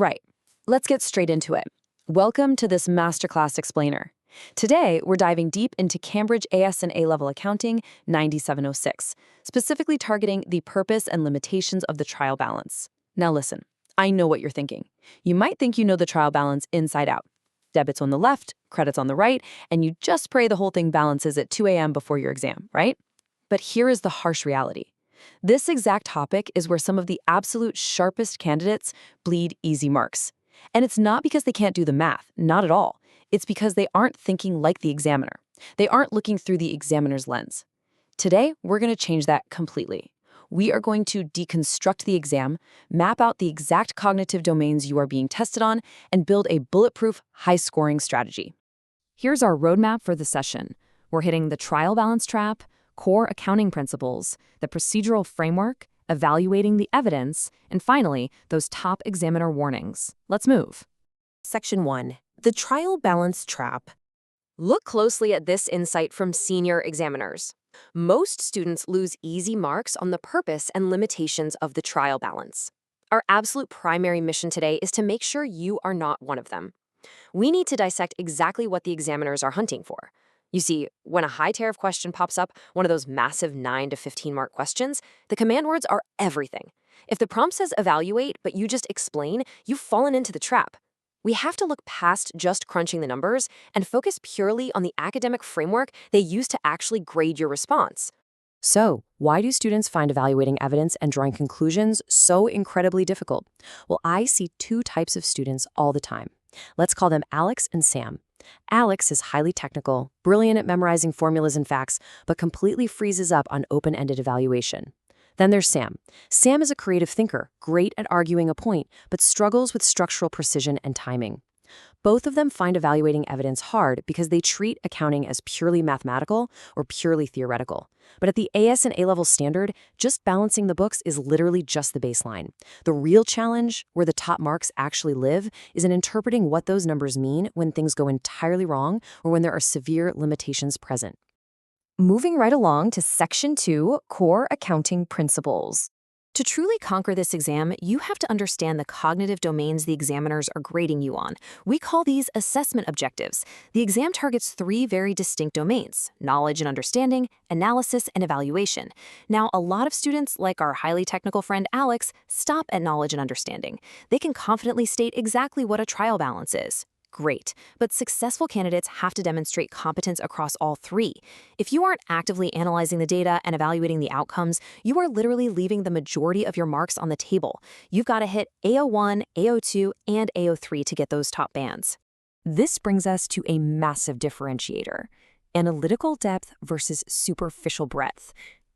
Right. Let's get straight into it. Welcome to this Masterclass Explainer. Today, we're diving deep into Cambridge AS and A-Level Accounting 9706, specifically targeting the purpose and limitations of the trial balance. Now listen, I know what you're thinking. You might think you know the trial balance inside out. Debits on the left, credits on the right, and you just pray the whole thing balances at 2 a.m. before your exam, right? But here is the harsh reality. This exact topic is where some of the absolute sharpest candidates bleed easy marks. And it's not because they can't do the math, not at all. It's because they aren't thinking like the examiner. They aren't looking through the examiner's lens. Today, we're going to change that completely. We are going to deconstruct the exam, map out the exact cognitive domains you are being tested on, and build a bulletproof, high-scoring strategy. Here's our roadmap for the session. We're hitting the trial balance trap, core accounting principles, the procedural framework, evaluating the evidence, and finally, those top examiner warnings. Let's move. Section 1. The Trial Balance Trap. Look closely at this insight from senior examiners. Most students lose easy marks on the purpose and limitations of the trial balance. Our absolute primary mission today is to make sure you are not one of them. We need to dissect exactly what the examiners are hunting for. You see, when a high tariff question pops up, one of those massive 9 to 15 mark questions, the command words are everything. If the prompt says evaluate, but you just explain, you've fallen into the trap. We have to look past just crunching the numbers and focus purely on the academic framework they use to actually grade your response. So, why do students find evaluating evidence and drawing conclusions so incredibly difficult? Well, I see two types of students all the time. Let's call them Alex and Sam. Alex is highly technical, brilliant at memorizing formulas and facts, but completely freezes up on open-ended evaluation. Then there's Sam. Sam is a creative thinker, great at arguing a point, but struggles with structural precision and timing. Both of them find evaluating evidence hard because they treat accounting as purely mathematical or purely theoretical. But at the AS and A-level standard, just balancing the books is literally just the baseline. The real challenge, where the top marks actually live, is in interpreting what those numbers mean when things go entirely wrong or when there are severe limitations present. Moving right along to Section 2, Core Accounting Principles. To truly conquer this exam, you have to understand the cognitive domains the examiners are grading you on. We call these assessment objectives. The exam targets 3 very distinct domains: knowledge and understanding, analysis, and evaluation. Now, a lot of students, like our highly technical friend Alex, stop at knowledge and understanding. They can confidently state exactly what a trial balance is. Great, but successful candidates have to demonstrate competence across all 3. If you aren't actively analyzing the data and evaluating the outcomes, you are literally leaving the majority of your marks on the table. You've got to hit AO1, AO2, and AO3 to get those top bands. This brings us to a massive differentiator: analytical depth versus superficial breadth.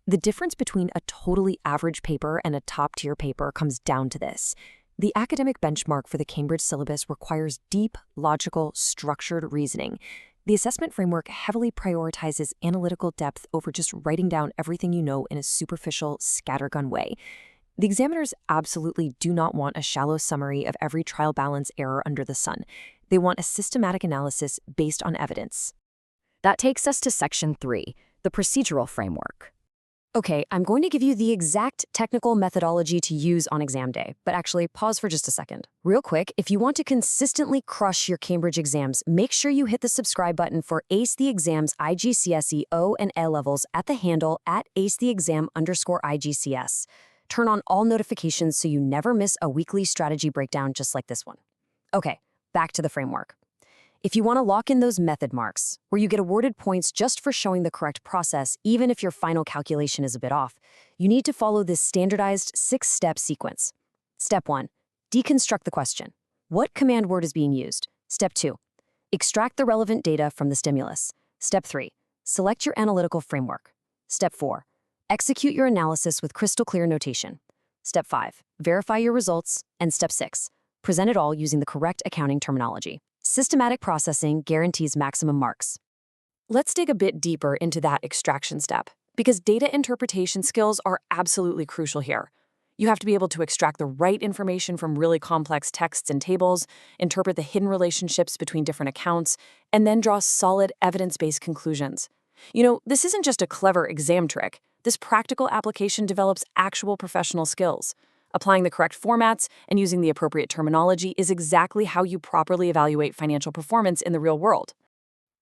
The difference between a totally average paper and a top-tier paper comes down to this. The academic benchmark for the Cambridge syllabus requires deep, logical, structured reasoning. The assessment framework heavily prioritizes analytical depth over just writing down everything you know in a superficial, scattergun way. The examiners absolutely do not want a shallow summary of every trial balance error under the sun. They want a systematic analysis based on evidence. That takes us to Section 3, the procedural framework. Okay, I'm going to give you the exact technical methodology to use on exam day, but actually pause for just a second. Real quick, if you want to consistently crush your Cambridge exams, make sure you hit the subscribe button for Ace the Exam's IGCSE O and L levels at the handle @acetheexam_IGCS. Turn on all notifications so you never miss a weekly strategy breakdown just like this one. Okay, back to the framework. If you want to lock in those method marks, where you get awarded points just for showing the correct process, even if your final calculation is a bit off, you need to follow this standardized 6-step sequence. Step 1, deconstruct the question. What command word is being used? Step 2, extract the relevant data from the stimulus. Step 3, select your analytical framework. Step 4, execute your analysis with crystal clear notation. Step 5, verify your results. And Step 6, present it all using the correct accounting terminology. Systematic processing guarantees maximum marks. Let's dig a bit deeper into that extraction step, because data interpretation skills are absolutely crucial here. You have to be able to extract the right information from really complex texts and tables, interpret the hidden relationships between different accounts, and then draw solid evidence-based conclusions. You know, this isn't just a clever exam trick. This practical application develops actual professional skills. Applying the correct formats and using the appropriate terminology is exactly how you properly evaluate financial performance in the real world.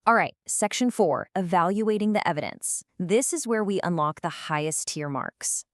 All right, Section 4, Evaluating the Evidence. This is where we unlock the highest tier marks.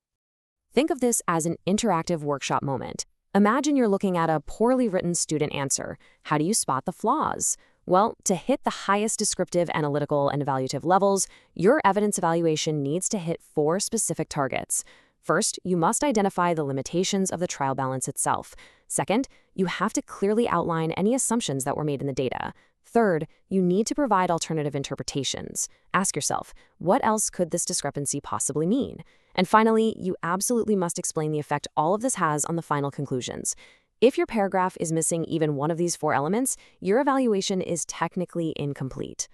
Think of this as an interactive workshop moment. Imagine you're looking at a poorly written student answer. How do you spot the flaws? Well, to hit the highest descriptive, analytical, and evaluative levels, your evidence evaluation needs to hit 4 specific targets. First, you must identify the limitations of the trial balance itself. Second, you have to clearly outline any assumptions that were made in the data. Third, you need to provide alternative interpretations. Ask yourself, what else could this discrepancy possibly mean? And finally, you absolutely must explain the effect all of this has on the final conclusions. If your paragraph is missing even one of these 4 elements, your evaluation is technically incomplete.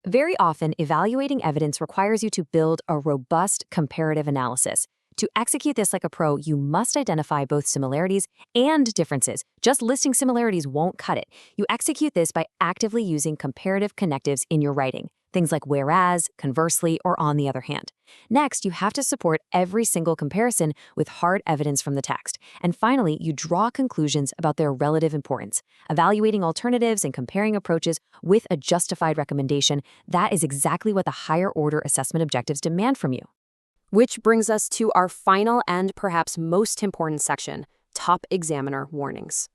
Very often, evaluating evidence requires you to build a robust comparative analysis. To execute this like a pro, you must identify both similarities and differences. Just listing similarities won't cut it. You execute this by actively using comparative connectives in your writing, things like whereas, conversely, or on the other hand. Next, you have to support every single comparison with hard evidence from the text. And finally, you draw conclusions about their relative importance. Evaluating alternatives and comparing approaches with a justified recommendation, that is exactly what the higher order assessment objectives demand from you. Which brings us to our final and perhaps most important section, top examiner warnings.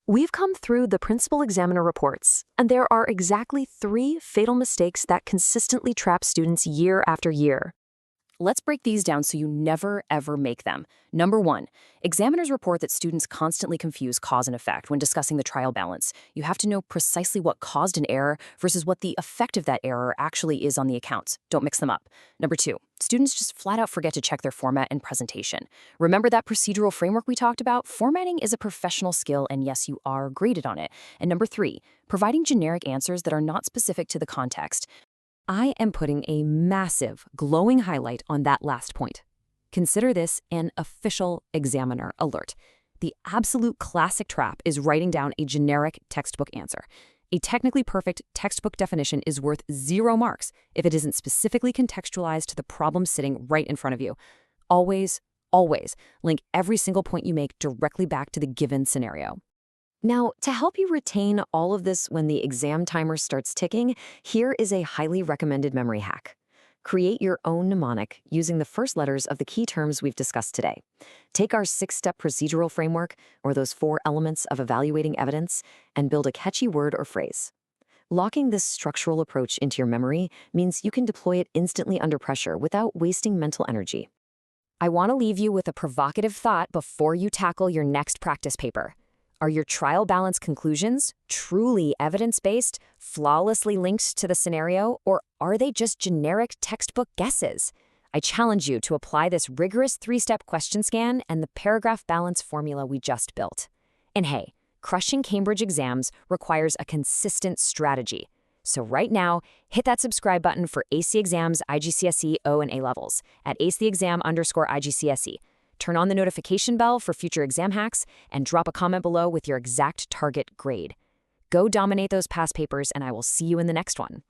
We've come through the principal examiner reports, and there are exactly 3 fatal mistakes that consistently trap students year after year. Let's break these down so you never, ever make them. Number 1, examiners report that students constantly confuse cause and effect when discussing the trial balance. You have to know precisely what caused an error versus what the effect of that error actually is on the accounts. Don't mix them up. Number 2, students just flat out forget to check their format and presentation. Remember that procedural framework we talked about? Formatting is a professional skill, and yes, you are graded on it. And number 3, providing generic answers that are not specific to the context. I am putting a massive, glowing highlight on that last point. Consider this an official examiner alert. The absolute classic trap is writing down a generic textbook answer. A technically perfect textbook definition is worth 0 marks if it isn't specifically contextualized to the problem sitting right in front of you. Always, always link every single point you make directly back to the given scenario. Now, to help you retain all of this when the exam timer starts ticking, here is a highly recommended memory hack. Create your own mnemonic using the first letters of the key terms we've discussed today. Take our 6-step procedural framework, or those 4 elements of evaluating evidence, and build a catchy word or phrase. Locking this structural approach into your memory means you can deploy it instantly under pressure without wasting mental energy. I want to leave you with a provocative thought before you tackle your next practice paper. Are your trial balance conclusions truly evidence-based, flawlessly linked to the scenario, or are they just generic textbook guesses? I challenge you to apply this rigorous 3-step question scan and the paragraph balance formula we just built. And hey, crushing Cambridge exams requires a consistent strategy. So right now, hit that subscribe button for Ace the Exams IGCSE O and A levels at acetheexam_IGCSE. Turn on the notification bell for future exam hacks, and drop a comment below with your exact target grade. Go dominate those past papers, and I will see you in the next one.